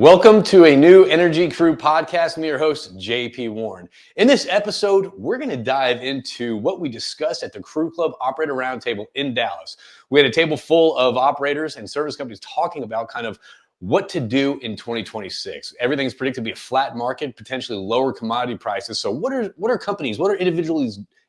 Welcome to a new Energy Crew podcast. I'm your host, JP Warren. In this episode, we're going to dive into what we discussed at the Crew Club Operator Roundtable in Dallas. We had a table full of operators and service companies talking about kind of what to do in 2026. Everything's predicted to be a flat market, potentially lower commodity prices. So what are companies, what are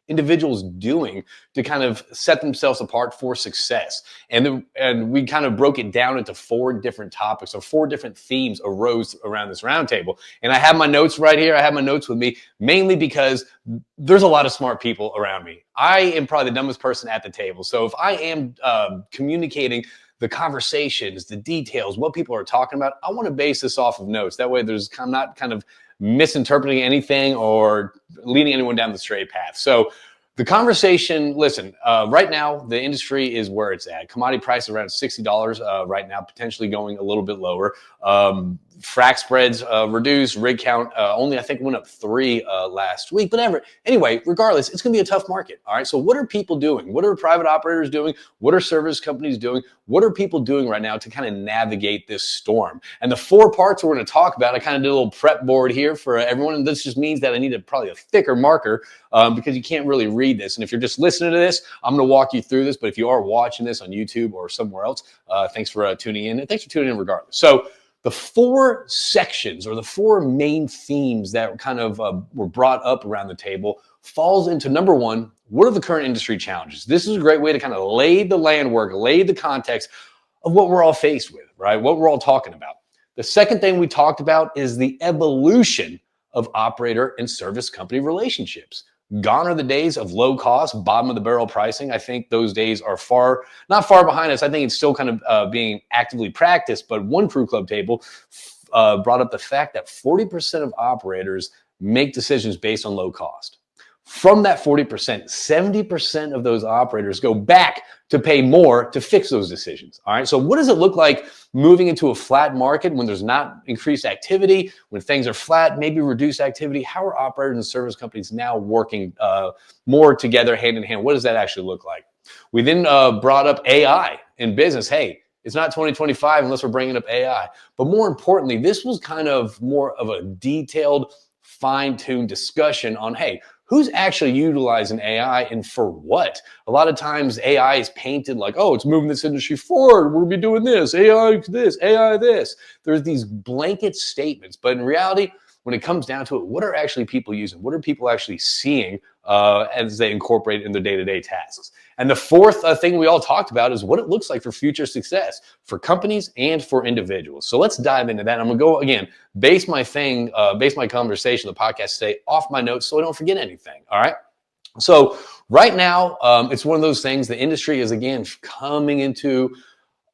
individuals doing to kind of set themselves apart for success? And we kind of broke it down into four different topics, or four different themes arose around this roundtable. And I have my notes right here. I have my notes with me, mainly because there's a lot of smart people around me. I am probably the dumbest person at the table. So if I am communicating the conversations, the details, what people are talking about, I want to base this off of notes. That way I'm not kind of misinterpreting anything or leading anyone down the straight path. So the conversation, listen, right now, the industry is where it's at. Commodity price around $60 right now, potentially going a little bit lower. Frac spreads reduced, rig count only, I think, went up 3 last week. But anyway, regardless, it's going to be a tough market. All right. So what are people doing? What are private operators doing? What are service companies doing? What are people doing right now to kind of navigate this storm? And the 4 parts we're going to talk about, I kind of did a little prep board here for everyone. And this just means that I need probably a thicker marker because you can't really read this. And if you're just listening to this, I'm going to walk you through this. But if you are watching this on YouTube or somewhere else, thanks for tuning in. And thanks for tuning in regardless. So the 4 sections, or the 4 main themes that kind of were brought up around the table, falls into number 1, what are the current industry challenges? This is a great way to kind of lay the landwork, lay the context of what we're all faced with, right? What we're all talking about. The second thing we talked about is the evolution of operator and service company relationships. Gone are the days of low cost, bottom of the barrel pricing. I think those days are not far behind us. I think it's still kind of being actively practiced. But one Crew Club table brought up the fact that 40% of operators make decisions based on low cost. From that 40%, 70% of those operators go back to pay more to fix those decisions. All right. So what does it look like moving into a flat market when there's not increased activity, when things are flat, maybe reduced activity? How are operators and service companies now working more together, hand in hand? What does that actually look like? We then brought up AI in business. Hey, it's not 2025 unless we're bringing up AI. But more importantly, this was kind of more of a detailed, fine-tuned discussion on, hey, who's actually utilizing AI and for what? A lot of times AI is painted like, oh, it's moving this industry forward. We'll be doing this, AI this, AI this. There's these blanket statements. But in reality, when it comes down to it, what are actually people using? What are people actually seeing as they incorporate it in their day-to-day tasks? And the fourth thing we all talked about is what it looks like for future success for companies and for individuals. So let's dive into that. I'm going to go, again, base my conversation, the podcast today, off my notes so I don't forget anything. All right. So right now, it's one of those things. The industry is, again, coming into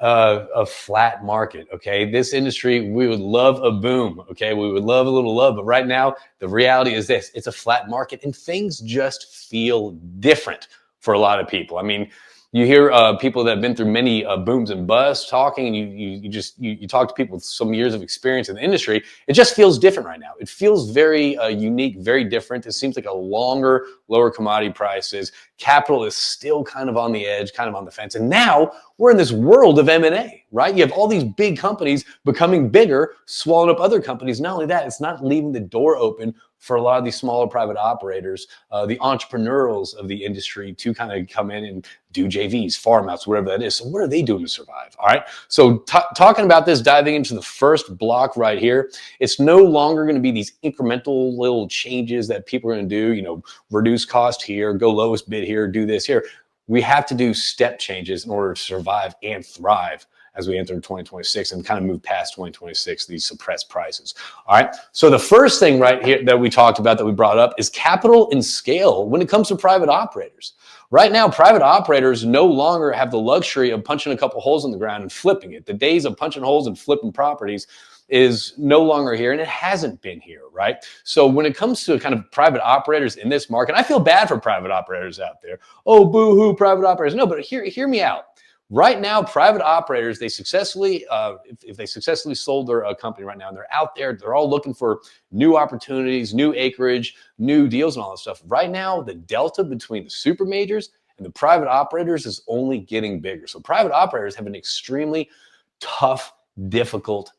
a flat market. Okay. This industry, we would love a boom. Okay. We would love a little love, but right now the reality is this: it's a flat market and things just feel different for a lot of people. I mean, you hear people that have been through many booms and busts talking, and you talk to people with some years of experience in the industry. It just feels different right now. It feels very unique, very different. It seems like lower commodity prices. Capital is still kind of on the edge, kind of on the fence. And now we're in this world of M&A, right? You have all these big companies becoming bigger, swallowing up other companies. Not only that, it's not leaving the door open for a lot of these smaller private operators, the entrepreneurs of the industry, to kind of come in and do JVs, farm outs, whatever that is. So what are they doing to survive? All right. So talking about this, diving into the first block right here, it's no longer going to be these incremental little changes that people are going to do, reduce cost here, go lowest bid here, do this here. We have to do step changes in order to survive and thrive as we enter 2026 and kind of move past 2026, these suppressed prices. All right. So the first thing right here that we talked about, that we brought up, is capital and scale when it comes to private operators. Right now, private operators no longer have the luxury of punching a couple holes in the ground and flipping it. The days of punching holes and flipping properties is no longer here, and it hasn't been here, right? So when it comes to kind of private operators in this market, I feel bad for private operators out there. Oh, boo-hoo, private operators. No, but hear me out. Right now, private operators, they successfully, if they successfully sold their company right now, and they're out there, they're all looking for new opportunities, new acreage, new deals, and all that stuff. Right now, the delta between the super majors and the private operators is only getting bigger. So private operators have an extremely tough, difficult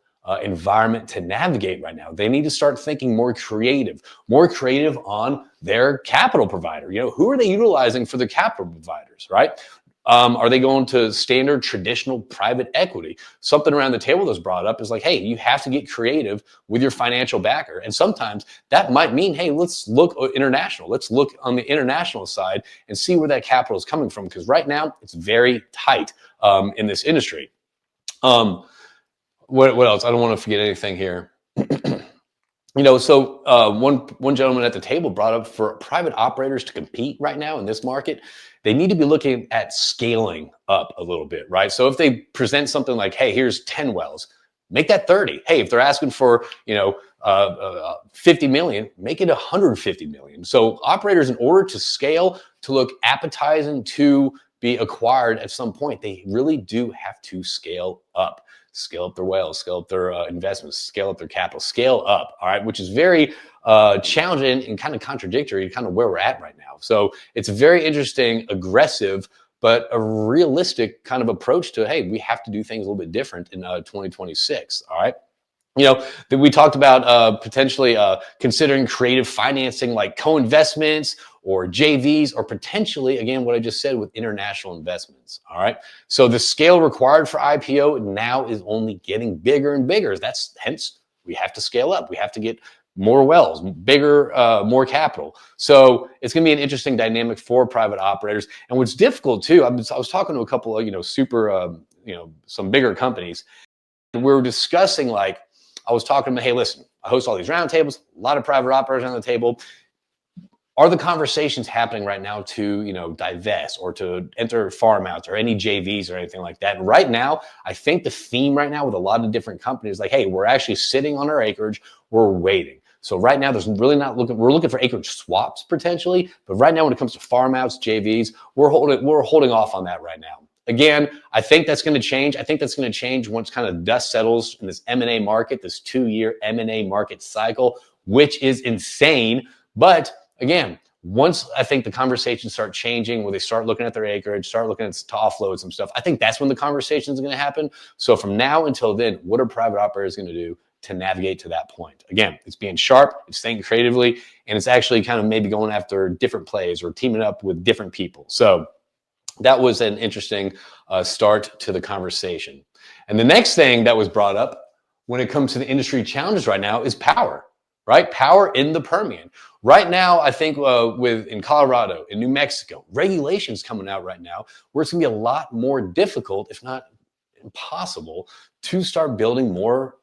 environment to navigate right now. They need to start thinking more creative on their capital provider. Who are they utilizing for their capital providers, right? Are they going to standard traditional private equity? Something around the table that's brought up is like, hey, you have to get creative with your financial backer. And sometimes that might mean, hey, let's look international. Let's look on the international side and see where that capital is coming from. Because right now it's very tight in this industry. What else? I don't want to forget anything here. So one gentleman at the table brought up for private operators to compete right now in this market, they need to be looking at scaling up a little bit, right? So if they present something like, hey, here's 10 wells, make that 30. Hey, if they're asking for, 50 million, make it 150 million. So operators, in order to scale, to look appetizing to be acquired at some point, they really do have to scale up their wells, scale up their investments, scale up their capital, scale up, all right, which is very challenging and kind of contradictory to kind of where we're at right now. So it's a very interesting, aggressive, but a realistic kind of approach to, hey, we have to do things a little bit different in 2026, all right? That we talked about potentially considering creative financing like co-investments or JVs, or potentially, again, what I just said with international investments. All right. So the scale required for IPO now is only getting bigger and bigger. That's hence we have to scale up. We have to get more wells, bigger, more capital. So it's going to be an interesting dynamic for private operators. And what's difficult too, I was talking to a couple of, some bigger companies. And we were discussing, like, I was talking to them, hey, listen, I host all these roundtables, a lot of private operators on the table. Are the conversations happening right now to, divest or to enter farm outs or any JVs or anything like that? And right now, I think the theme right now with a lot of different companies, like, hey, we're actually sitting on our acreage, we're waiting. So right now, there's really we're looking for acreage swaps potentially, but right now when it comes to farm outs, JVs, we're holding off on that right now. Again, I think that's going to change. I think that's going to change once kind of dust settles in this M&A market, this 2-year M&A market cycle, which is insane. But again, once I think the conversations start changing, where they start looking at their acreage, start looking at to offload some stuff, I think that's when the conversations are going to happen. So from now until then, what are private operators going to do to navigate to that point? Again, it's being sharp, it's thinking creatively, and it's actually kind of maybe going after different plays or teaming up with different people. So that was an interesting start to the conversation. And the next thing that was brought up when it comes to the industry challenges right now is power, right? Power in the Permian. Right now, I think in Colorado, in New Mexico, regulations coming out right now where it's going to be a lot more difficult, if not impossible, to start building more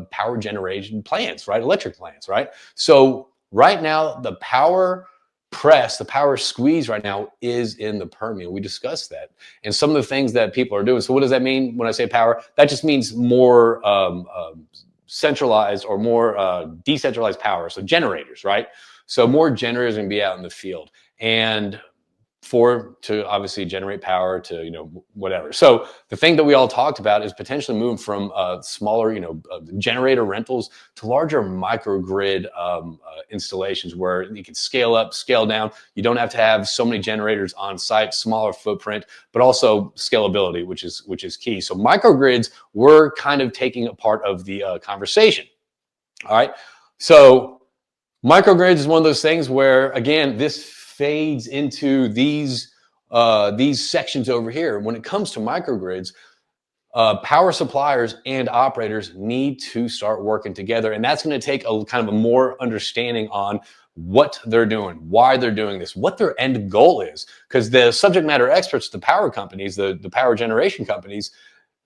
power generation plants, right? Electric plants, right? So right now, the power press, the power squeeze right now is in the Permian. We discussed that. And some of the things that people are doing. So what does that mean when I say power? That just means more centralized or more decentralized power. So generators, right? So more generators are going to be out in the field. And to obviously generate power to, whatever. So the thing that we all talked about is potentially moving from smaller, generator rentals to larger microgrid installations where you can scale up, scale down. You don't have to have so many generators on site, smaller footprint, but also scalability, which is key. So microgrids were kind of taking a part of the conversation. All right. So microgrids is one of those things where, again, this fades into these sections over here. When it comes to microgrids, power suppliers and operators need to start working together, and that's going to take a kind of a more understanding on what they're doing, why they're doing this, what their end goal is. Because the subject matter experts, the power companies, the power generation companies,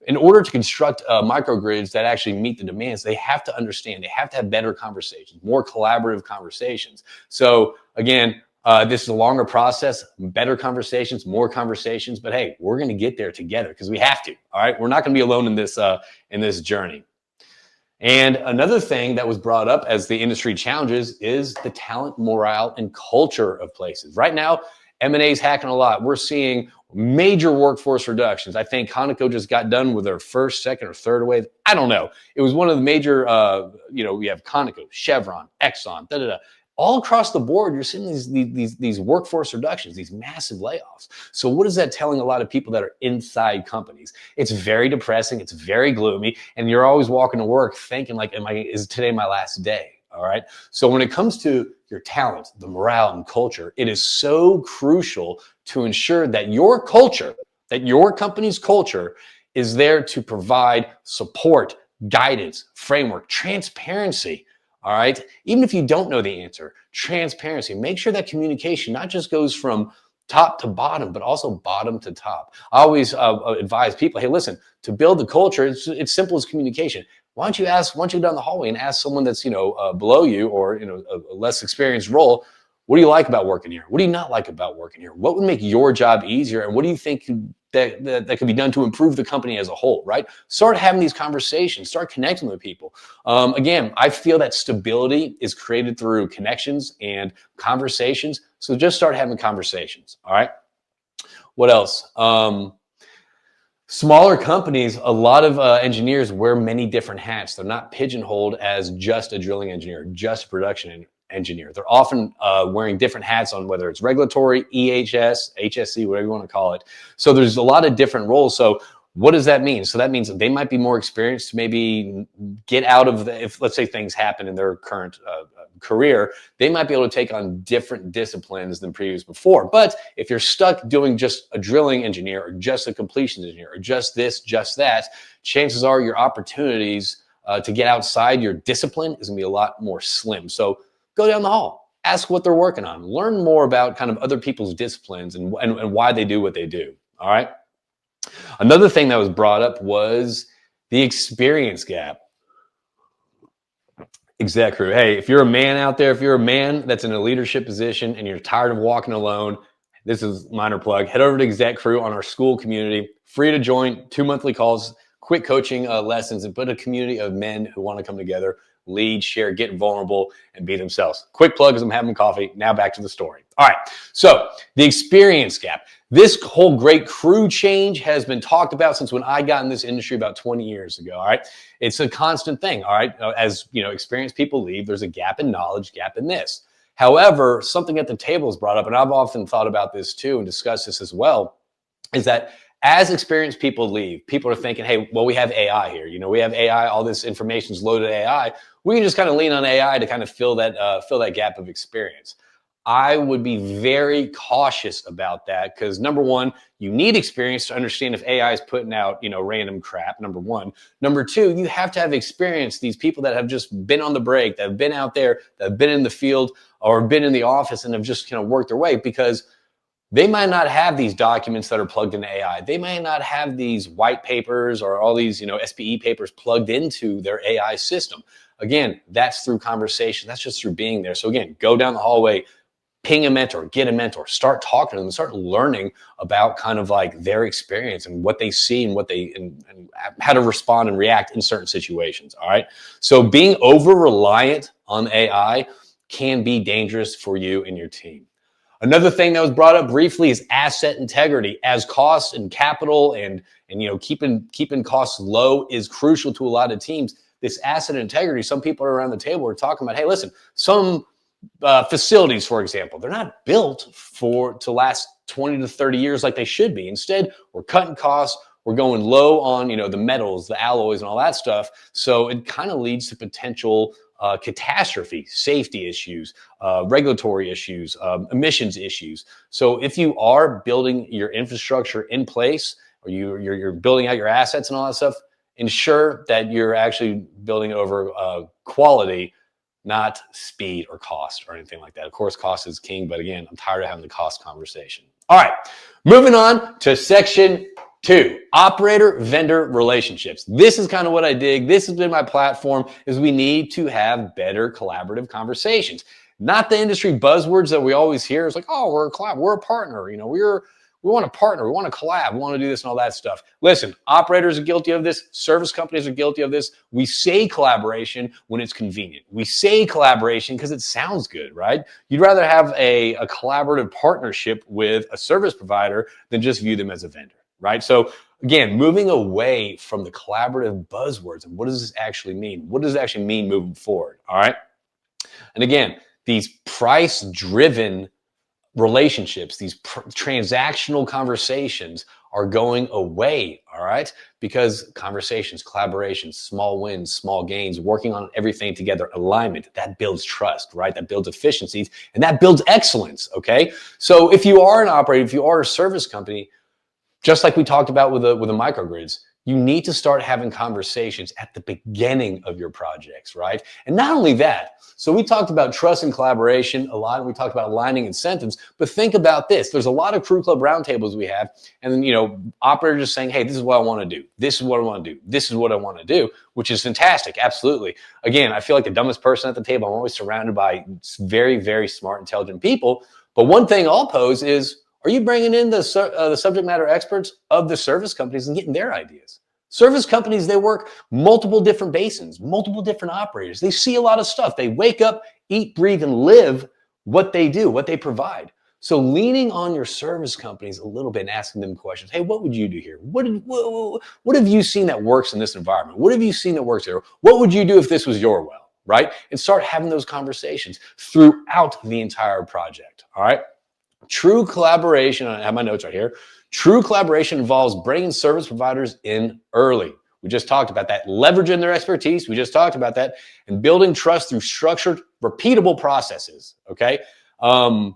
in order to construct microgrids that actually meet the demands, they have to understand, they have to have better conversations, more collaborative conversations. So again, this is a longer process, better conversations, more conversations, but hey, we're going to get there together because we have to. All right. We're not going to be alone in this journey. And another thing that was brought up as the industry challenges is the talent, morale, and culture of places. Right now, M&A is hacking a lot. We're seeing major workforce reductions. I think Conoco just got done with their first, second, or third wave. I don't know. It was one of the major, we have Conoco, Chevron, Exxon, All across the board, you're seeing these workforce reductions, these massive layoffs. So what is that telling a lot of people that are inside companies? It's very depressing. It's very gloomy. And you're always walking to work thinking like, is today my last day? All right. So when it comes to your talent, the morale and culture, it is so crucial to ensure that your culture, that your company's culture is there to provide support, guidance, framework, transparency. All right. Even if you don't know the answer, transparency. Make sure that communication not just goes from top to bottom, but also bottom to top. I always advise people, hey, listen, to build the culture, it's simple as communication. Why don't you go down the hallway and ask someone that's, below you or, a less experienced role, what do you like about working here? What do you not like about working here? What would make your job easier? And what do you think that could be done to improve the company as a whole, right? Start having these conversations, start connecting with people. Again, I feel that stability is created through connections and conversations. So just start having conversations. All right. What else? Smaller companies, a lot of engineers wear many different hats. They're not pigeonholed as just a drilling engineer, just a production engineer. They're often wearing different hats on whether it's regulatory, EHS, HSC, whatever you want to call it. So there's a lot of different roles. So what does that mean? So that means that they might be more experienced to maybe get out of if let's say things happen in their current career, they might be able to take on different disciplines than previous before. But if you're stuck doing just a drilling engineer or just a completions engineer or just this, just that, chances are your opportunities to get outside your discipline is going to be a lot more slim. So go down the hall, ask what they're working on, learn more about kind of other people's disciplines and why they do what they do. All right. Another thing that was brought up was the experience gap. Exec crew. Hey, if you're a man out there, if you're a man that's in a leadership position and you're tired of walking alone, this is minor plug. Head over to Exec Crew on our school community. Free to join, 2 monthly calls, quick coaching lessons, and put a community of men who want to come together, lead, share, get vulnerable, and be themselves. Quick plug as I'm having coffee. Now back to the story. All right. So the experience gap. This whole great crew change has been talked about since when I got in this industry about 20 years ago. All right. It's a constant thing. All right. As experienced people leave, there's a gap in knowledge, gap in this. However, something at the table is brought up, and I've often thought about this too and discussed this as well, is that as experienced people leave, people are thinking, hey, well, we have AI here. We have AI, all this information is loaded AI. We can just kind of lean on AI to kind of fill that gap of experience. I would be very cautious about that because number one, you need experience to understand if AI is putting out, random crap, number one. Number two, you have to have experience. These people that have just been on the break, that have been out there, that have been in the field or been in the office and have just worked their way, because they might not have these documents that are plugged into AI. They might not have these white papers or all these, SPE papers plugged into their AI system. Again, that's through conversation. That's just through being there. So again, go down the hallway, ping a mentor, get a mentor, start talking to them, start learning about kind of like their experience and what they see and and how to respond and react in certain situations. All right. So being over reliant on AI can be dangerous for you and your team. Another thing that was brought up briefly is asset integrity. As costs and capital and keeping costs low is crucial to a lot of teams. This asset integrity, some people around the table are talking about, hey, listen, some facilities, for example, they're not built to last 20 to 30 years like they should be. Instead, we're cutting costs. We're going low on, the metals, the alloys and all that stuff. So it kind of leads to potential catastrophe, safety issues, regulatory issues, emissions issues. So if you are building your infrastructure in place or you're building out your assets and all that stuff, ensure that you're actually building over quality, not speed or cost or anything like that. Of course, cost is king, but again, I'm tired of having the cost conversation. All right, moving on to section 2, operator-vendor relationships. This is kind of what I dig. This has been my platform, is we need to have better collaborative conversations. Not the industry buzzwords that we always hear. It's like, oh, we're a collab, we're a partner. We want to partner, we want to collab, we want to do this and all that stuff. Listen, operators are guilty of this. Service companies are guilty of this. We say collaboration when it's convenient. We say collaboration because it sounds good, right? You'd rather have a collaborative partnership with a service provider than just view them as a vendor, right? So again, moving away from the collaborative buzzwords and what does this actually mean? What does it actually mean moving forward, all right? And again, these price-driven relationships, these transactional conversations are going away, all right? Because conversations, collaborations, small wins, small gains, working on everything together, alignment, that builds trust, right? That builds efficiencies, and that builds excellence, okay? So if you are an operator, if you are a service company, just like we talked about with the microgrids, you need to start having conversations at the beginning of your projects, right? And not only that, so we talked about trust and collaboration a lot, and we talked about aligning incentives, but think about this. There's a lot of crew club roundtables we have, and then, you know, operators are saying, hey, this is what I want to do. This is what I want to do. This is what I want to do, which is fantastic. Absolutely. Again, I feel like the dumbest person at the table. I'm always surrounded by very, very smart, intelligent people. But one thing I'll pose is, are you bringing in the subject matter experts of the service companies and getting their ideas? Service companies, they work multiple different basins, multiple different operators. They see a lot of stuff. They wake up, eat, breathe, and live what they do, what they provide. So leaning on your service companies a little bit and asking them questions. Hey, what would you do here? What have you seen that works in this environment? What have you seen that works here? What would you do if this was your well, right? And start having those conversations throughout the entire project, all right? True collaboration, I have my notes right here. True collaboration involves bringing service providers in early. We just talked about that. Leveraging their expertise, we just talked about that. And building trust through structured, repeatable processes, okay? I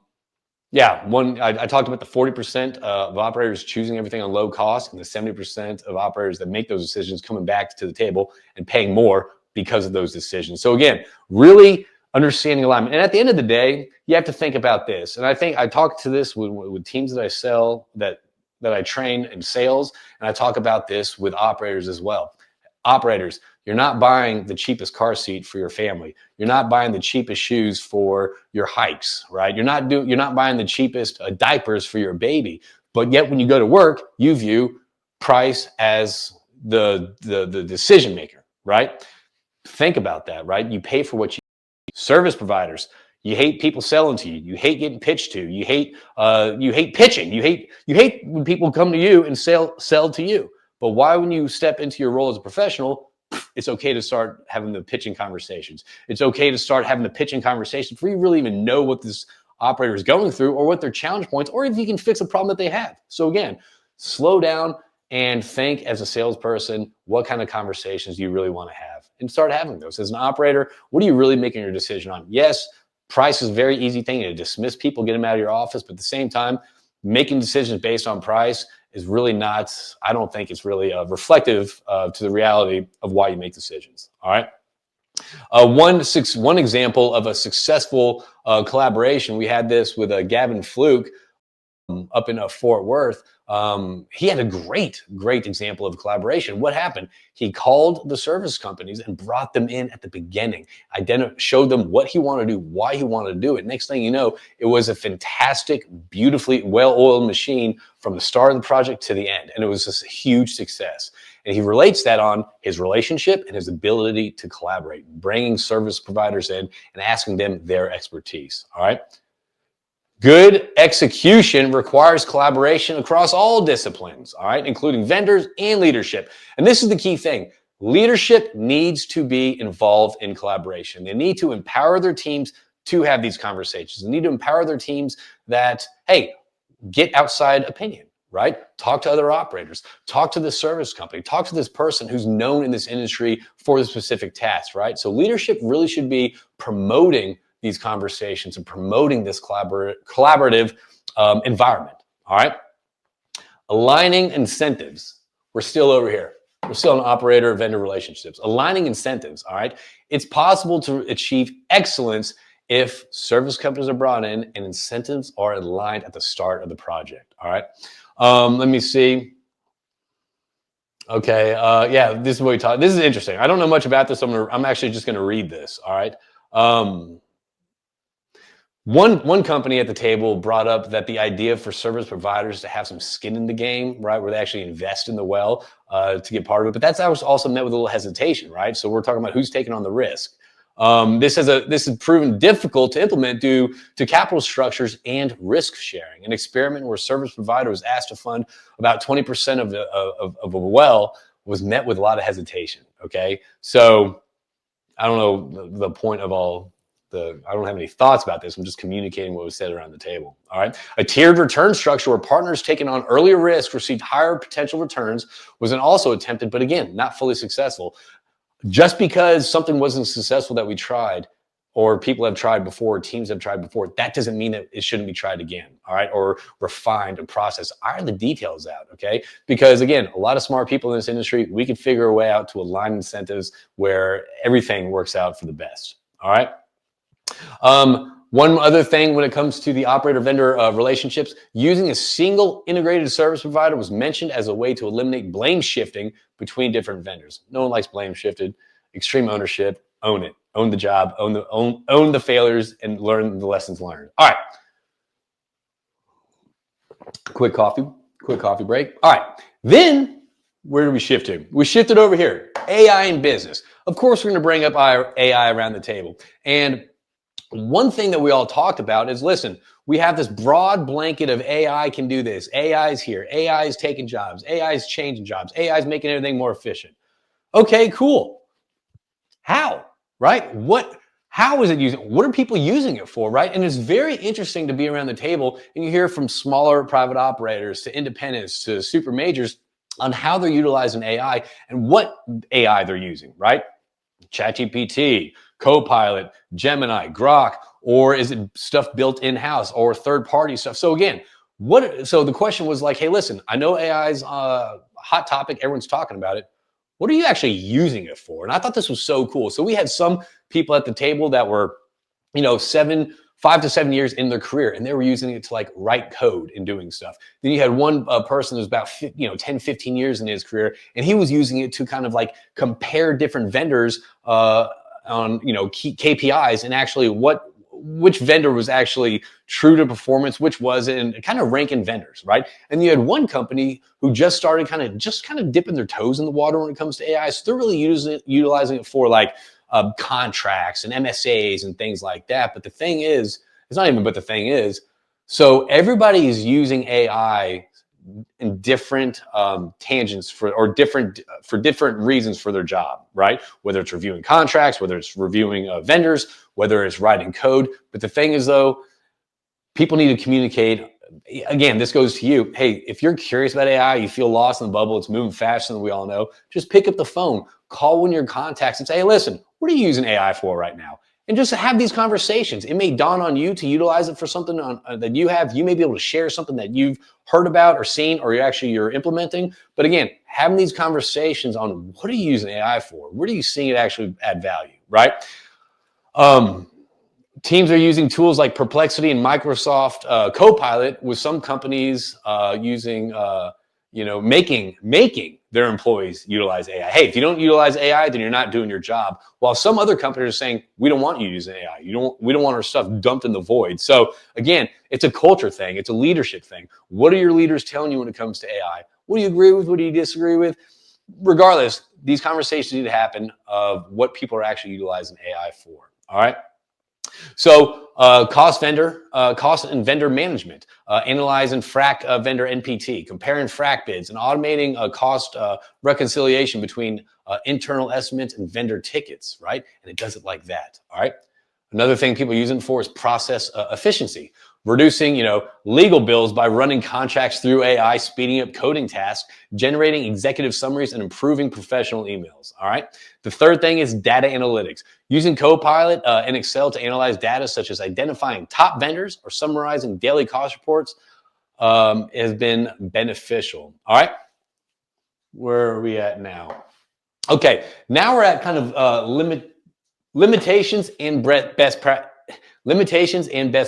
talked about the 40% of operators choosing everything on low cost and the 70% of operators that make those decisions coming back to the table and paying more because of those decisions. So again, really understanding alignment. And at the end of the day, you have to think about this. And I think I talk to this with teams that I sell, that I train in sales, and I talk about this with operators as well. Operators, you're not buying the cheapest car seat for your family. You're not buying the cheapest shoes for your hikes, right? You're not buying the cheapest diapers for your baby. But yet when you go to work, you view price as the decision maker, right? Think about that, right? You pay for what you service providers. You hate people selling to you. You hate getting pitched to. You hate pitching. You hate when people come to you and sell to you. But why, when you step into your role as a professional, it's okay to start having the pitching conversations. It's okay to start having the pitching conversations before you really even know what this operator is going through or what their challenge points, or if you can fix a problem that they have. So again, slow down and think as a salesperson, what kind of conversations do you really want to have? And start having those. As an operator, what are you really making your decision on? Yes, price is a very easy thing to dismiss people, get them out of your office, but at the same time, making decisions based on price is really not, I don't think it's really reflective to the reality of why you make decisions, all right? One example of a successful collaboration, we had this with Gavin Fluke up in Fort Worth. He had a great example of collaboration. What happened? He called the service companies and brought them in at the beginning, showed them what he wanted to do, why he wanted to do it. Next thing you know, it was a fantastic, beautifully well-oiled machine from the start of the project to the end. And it was just a huge success. And he relates that on his relationship and his ability to collaborate, bringing service providers in and asking them their expertise, all right? Good execution requires collaboration across all disciplines, all right, including vendors and leadership. And this is the key thing. Leadership needs to be involved in collaboration. They need to empower their teams to have these conversations. They need to empower their teams that, hey, get outside opinion, right? Talk to other operators, talk to the service company, talk to this person who's known in this industry for the specific task, right? So leadership really should be promoting these conversations and promoting this collaborative environment, all right? Aligning incentives. We're still over here. We're still on operator-vendor relationships. Aligning incentives, all right? It's possible to achieve excellence if service companies are brought in and incentives are aligned at the start of the project, all right? Let me see. Okay, yeah, this is what we talked. This is interesting. I don't know much about this. I'm actually just gonna read this, all right? One company at the table brought up that the idea for service providers to have some skin in the game, right, where they actually invest in the well to get part of it, but that's also met with a little hesitation, right? So we're talking about who's taking on the risk. This has proven difficult to implement due to capital structures and risk sharing. An experiment where service provider was asked to fund about 20% of a well was met with a lot of hesitation. Okay, so I don't know the point of all I don't have any thoughts about this. I'm just communicating what was said around the table. All right. A tiered return structure where partners taking on earlier risk received higher potential returns was also attempted, but again, not fully successful. Just because something wasn't successful that we tried, or people have tried before, teams have tried before, that doesn't mean that it shouldn't be tried again, all right, or refined and processed. Iron the details out, okay? Because again, a lot of smart people in this industry, we could figure a way out to align incentives where everything works out for the best, all right? One other thing when it comes to the operator-vendor relationships, using a single integrated service provider was mentioned as a way to eliminate blame shifting between different vendors. No one likes blame shifted. Extreme ownership. Own it. Own the job. Own the failures and learn the lessons learned. All right. Quick coffee break. All right. Then where do we shift to? We shifted over here. AI in business. Of course, we're going to bring up AI around the table. And one thing that we all talked about is, listen, we have this broad blanket of AI can do this. AI is here. AI is taking jobs. AI is changing jobs. AI is making everything more efficient. Okay, cool. How, right? How is it using? What are people using it for, right? And it's very interesting to be around the table and you hear from smaller private operators to independents to super majors on how they're utilizing AI and what AI they're using, right? ChatGPT, Copilot, Gemini, Grok, or is it stuff built in-house or third-party stuff? So again, so the question was like, hey, listen, I know AI is a hot topic. Everyone's talking about it. What are you actually using it for? And I thought this was so cool. So we had some people at the table that were, 5 to 7 years in their career, and they were using it to like write code and doing stuff. Then you had one person who's about 10, 15 years in his career, and he was using it to kind of like compare different vendors on key KPIs and actually which vendor was actually true to performance, which wasn't, and kind of ranking vendors, right? And you had one company who just started kind of dipping their toes in the water when it comes to AI. So they're really utilizing it for like contracts and MSAs and things like that. But the thing is, so everybody is using AI in different tangents for different reasons for their job, right? Whether it's reviewing contracts, whether it's reviewing vendors, whether it's writing code. But the thing is, though, people need to communicate. Again, this goes to you. Hey, if you're curious about AI, you feel lost in the bubble, it's moving faster than we all know, just pick up the phone, call one of your contacts and say, hey, listen, what are you using AI for right now? And just have these conversations. It may dawn on you to utilize it for something that you have. You may be able to share something that you've heard about or seen or you're implementing. But again, having these conversations on what are you using AI for? Where are you seeing it actually add value, right? Teams are using tools like Perplexity and Microsoft Copilot, with some companies using, making their employees utilize AI. Hey, if you don't utilize AI, then you're not doing your job. While some other companies are saying, we don't want you using AI. We don't want our stuff dumped in the void. So again, it's a culture thing. It's a leadership thing. What are your leaders telling you when it comes to AI? What do you agree with? What do you disagree with? Regardless, these conversations need to happen of what people are actually utilizing AI for. All right. So cost and vendor management, analyzing frac vendor NPT, comparing frac bids, and automating cost reconciliation between internal estimates and vendor tickets, right? And it does it like that, all right? Another thing people use it for is process efficiency, reducing, legal bills by running contracts through AI, speeding up coding tasks, generating executive summaries, and improving professional emails. All right. The third thing is data analytics, using Copilot and Excel to analyze data such as identifying top vendors or summarizing daily cost reports has been beneficial. All right. Where are we at now? Okay. Now we're at kind of limitations and best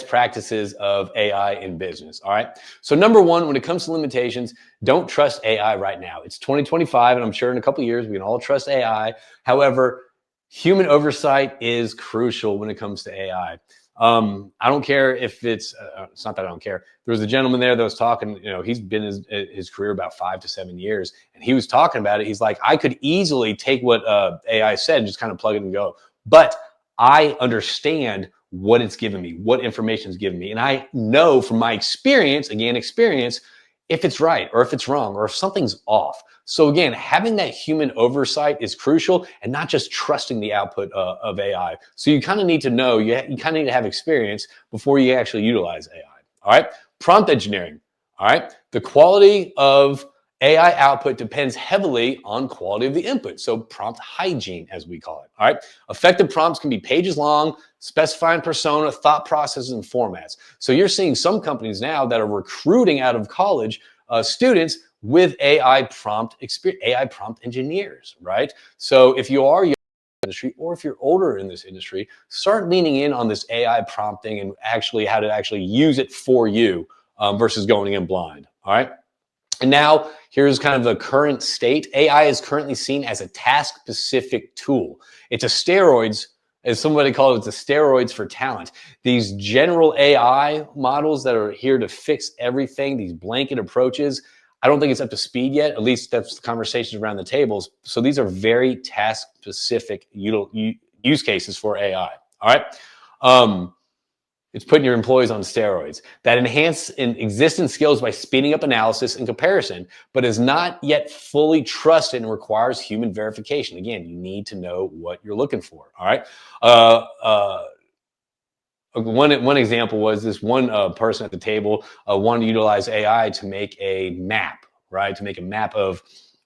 practices of AI in business. All right. So number one, when it comes to limitations, don't trust AI right now. It's 2025, and I'm sure in a couple of years we can all trust AI. However, human oversight is crucial when it comes to AI. I don't care if it's not that I don't care. There was a gentleman there that was talking, he's been his career about 5 to 7 years, and he was talking about it. He's like, I could easily take what AI said and just kind of plug it and go. But I understand what it's given me, what information it's given me. And I know from my experience, if it's right or if it's wrong or if something's off. So again, having that human oversight is crucial, and not just trusting the output of AI. So you kind of need to know, you kind of need to have experience before you actually utilize AI. All right. Prompt engineering. All right. The quality of AI output depends heavily on quality of the input. So prompt hygiene, as we call it. All right. Effective prompts can be pages long, specifying persona, thought processes, and formats. So you're seeing some companies now that are recruiting out of college students with AI prompt experience, AI prompt engineers, right? So if you are young in this industry, or if you're older in this industry, start leaning in on this AI prompting and actually how to actually use it for you versus going in blind. All right. And now here's kind of the current state. AI is currently seen as a task-specific tool. It's a steroids, as somebody called it, it's a steroids for talent. These general AI models that are here to fix everything, these blanket approaches, I don't think it's up to speed yet. At least that's the conversations around the tables. So these are very task-specific use cases for AI. All right. It's putting your employees on steroids that enhance existing skills by speeding up analysis and comparison, but is not yet fully trusted and requires human verification. Again, you need to know what you're looking for. All right. One example was this one person at the table wanted to utilize AI to make a map, right? To make a map of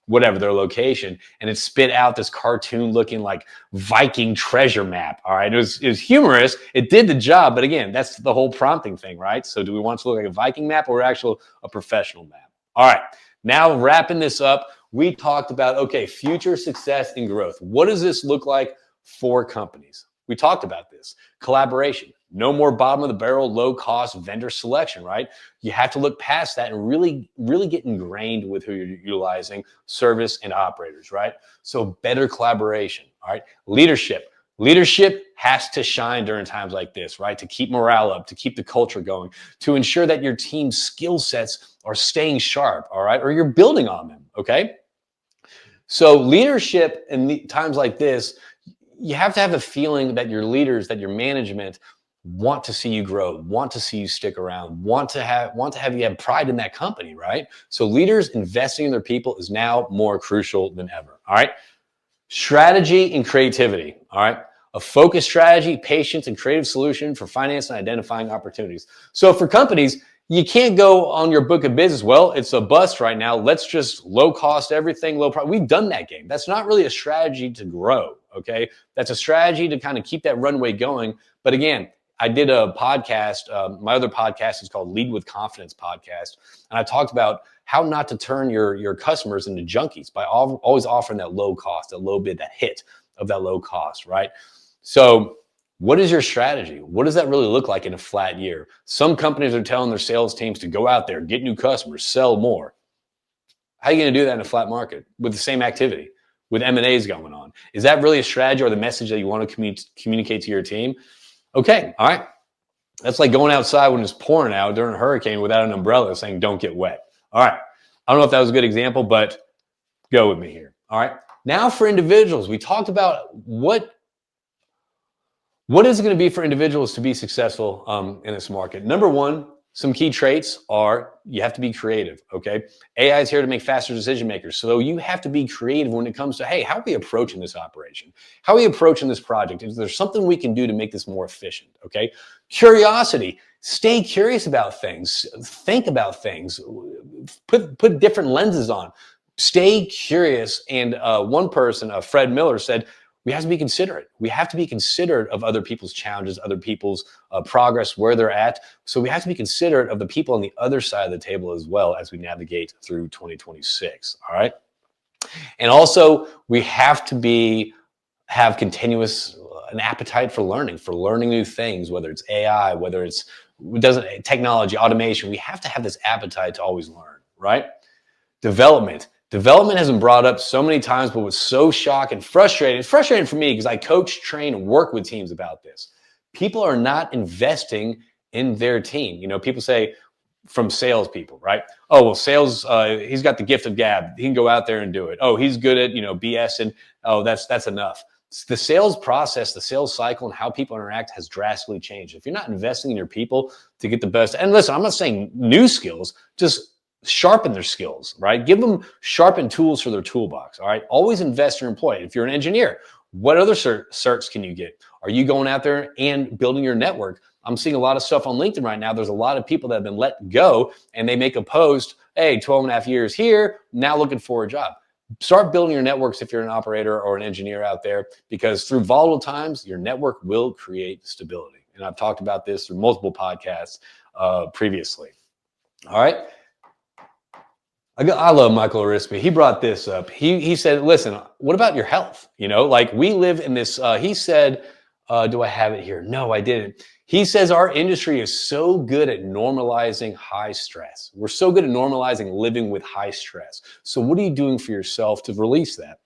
whatever their location, and it spit out this cartoon looking like Viking treasure map. All right. It was humorous. It did the job. But again, that's the whole prompting thing, right? So do we want to look like a Viking map or actual a professional map? All right. Now wrapping this up, we talked about, okay, future success and growth. What does this look like for companies? We talked about this. Collaboration. No more bottom of the barrel, low cost vendor selection, right? You have to look past that and really get ingrained with who you're utilizing, service and operators, right? So better collaboration, all right? Leadership. Leadership has to shine during times like this, right? To keep morale up, to keep the culture going, to ensure that your team's skill sets are staying sharp, all right? Or you're building on them, okay? So leadership in times like this, you have to have a feeling that your leaders, that your management want to see you grow, want to see you stick around, want to have you have pride in that company, right? So leaders investing in their people is now more crucial than ever. All right. Strategy and creativity. All right. A focused strategy, patience, and creative solution for finance and identifying opportunities. So for companies, you can't go on your book of business. Well, it's a bust right now. Let's just low cost everything, low price. We've done that game. That's not really a strategy to grow. Okay. That's a strategy to kind of keep that runway going. But again, I did a podcast. My other podcast is called Lead with Confidence podcast. And I talked about how not to turn your customers into junkies by always offering that low cost, that low bid, that hit of that low cost, right? So what is your strategy? What does that really look like in a flat year? Some companies are telling their sales teams to go out there, get new customers, sell more. How are you going to do that in a flat market with the same activity, with M&As going on? Is that really a strategy or the message that you want to communicate to your team? Okay, all right. That's like going outside when it's pouring out during a hurricane without an umbrella saying, don't get wet. All right. I don't know if that was a good example, but go with me here. All right. Now for individuals, we talked about what is it going to be for individuals to be successful in this market. Number one, some key traits are you have to be creative, okay? AI is here to make faster decision makers. So you have to be creative when it comes to, hey, how are we approaching this operation? How are we approaching this project? Is there something we can do to make this more efficient, okay? Curiosity. Stay curious about things. Think about things. Put different lenses on. Stay curious. And one person, Fred Miller, said, we have to be considerate. We have to be considerate of other people's challenges, other people's progress, where they're at. So we have to be considerate of the people on the other side of the table as well as we navigate through 2026. All right. And also we have to have continuous an appetite for learning new things, whether it's AI, whether it's technology, automation. We have to have this appetite to always learn, right? Development has been brought up so many times, but was so shocked and frustrating. It's frustrating for me because I coach, train, and work with teams about this. People are not investing in their team. You know, people say from salespeople, right? Oh, well, sales, he's got the gift of gab. He can go out there and do it. Oh, he's good at, BS, and oh, that's enough. The sales process, the sales cycle, and how people interact has drastically changed. If you're not investing in your people to get the best, and listen, I'm not saying new skills, just sharpen their skills, right? Give them sharpened tools for their toolbox, all right? Always invest in your employee. If you're an engineer, what other certs can you get? Are you going out there and building your network? I'm seeing a lot of stuff on LinkedIn right now. There's a lot of people that have been let go and they make a post, hey, 12 and a half years here, now looking for a job. Start building your networks if you're an operator or an engineer out there, because through volatile times, your network will create stability. And I've talked about this through multiple podcasts previously. All right. I love Michael Arispe. He brought this up. He said, listen, what about your health? You know, like we live in this, he said, do I have it here? No, I didn't. He says our industry is so good at normalizing high stress. We're so good at normalizing living with high stress. So what are you doing for yourself to release that?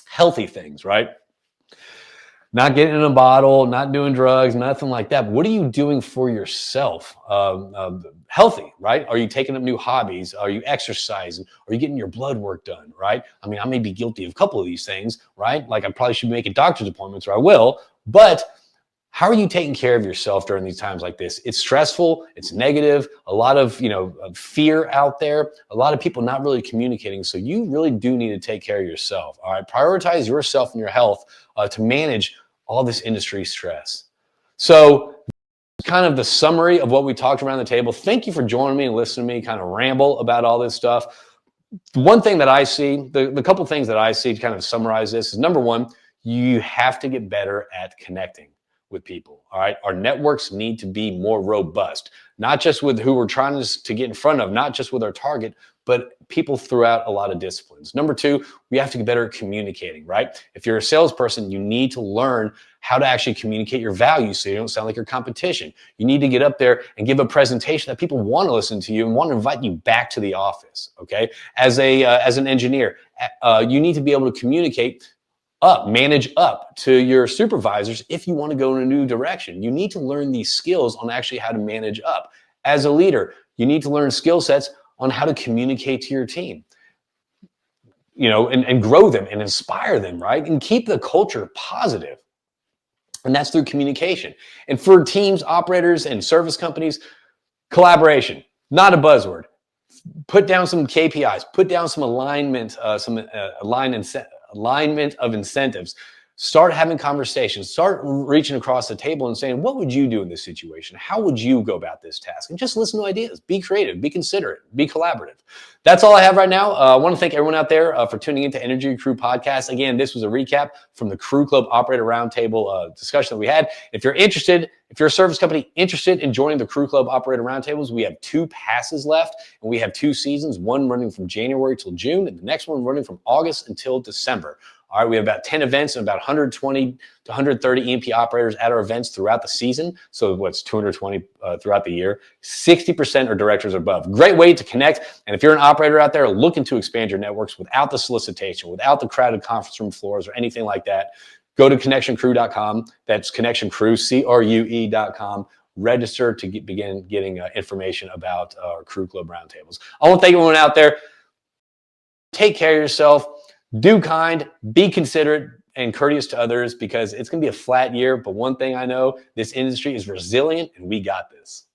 Healthy things, right? Not getting in a bottle, not doing drugs, nothing like that. What are you doing for yourself? Healthy, right? Are you taking up new hobbies? Are you exercising? Are you getting your blood work done, right? I mean, I may be guilty of a couple of these things, right? Like I probably should be making doctor's appointments, or I will, but how are you taking care of yourself during these times like this? It's stressful, it's negative, a lot of, fear out there, a lot of people not really communicating. So you really do need to take care of yourself. All right. Prioritize yourself and your health to manage all this industry stress. So kind of the summary of what we talked around the table. Thank you for joining me and listening to me kind of ramble about all this stuff. One thing that I see, the couple things that I see to kind of summarize this is, number one, you have to get better at connecting with people. All right. Our networks need to be more robust, not just with who we're trying to get in front of, not just with our target, but people throughout a lot of disciplines. Number two, we have to get better at communicating, right? If you're a salesperson, you need to learn how to actually communicate your values so you don't sound like your competition. You need to get up there and give a presentation that people want to listen to you and want to invite you back to the office. Okay. As an engineer, you need to be able to communicate manage up to your supervisors if you want to go in a new direction. You need to learn these skills on actually how to manage up. As a leader, you need to learn skill sets on how to communicate to your team, and grow them and inspire them, right? And keep the culture positive. And that's through communication. And for teams, operators, and service companies, collaboration, not a buzzword. Put down some KPIs, put down some alignment, alignment of incentives. Start having conversations, start reaching across the table and saying, what would you do in this situation? How would you go about this task? And just listen to ideas, be creative, be considerate, be collaborative. That's all I have right now. I want to thank everyone out there for tuning into Energy Crew Podcast. Again, this was a recap from the Crew Club Operator Roundtable discussion that we had. If you're interested, if you're a service company interested in joining the Crew Club Operator Roundtables, we have 2 passes left, and we have 2 seasons, one running from January till June, and the next one running from August until December. All right, we have about 10 events and about 120 to 130 E&P operators at our events throughout the season. So what's 220 throughout the year? 60% are directors or above. Great way to connect. And if you're an operator out there looking to expand your networks without the solicitation, without the crowded conference room floors or anything like that, go to connectioncrew.com. That's connectioncrew, CRUE.com. Register to begin getting information about our Crew Club Roundtables. I want to thank everyone out there. Take care of yourself. Do kind, be considerate and courteous to others, because it's going to be a flat year. But one thing I know, this industry is resilient and we got this.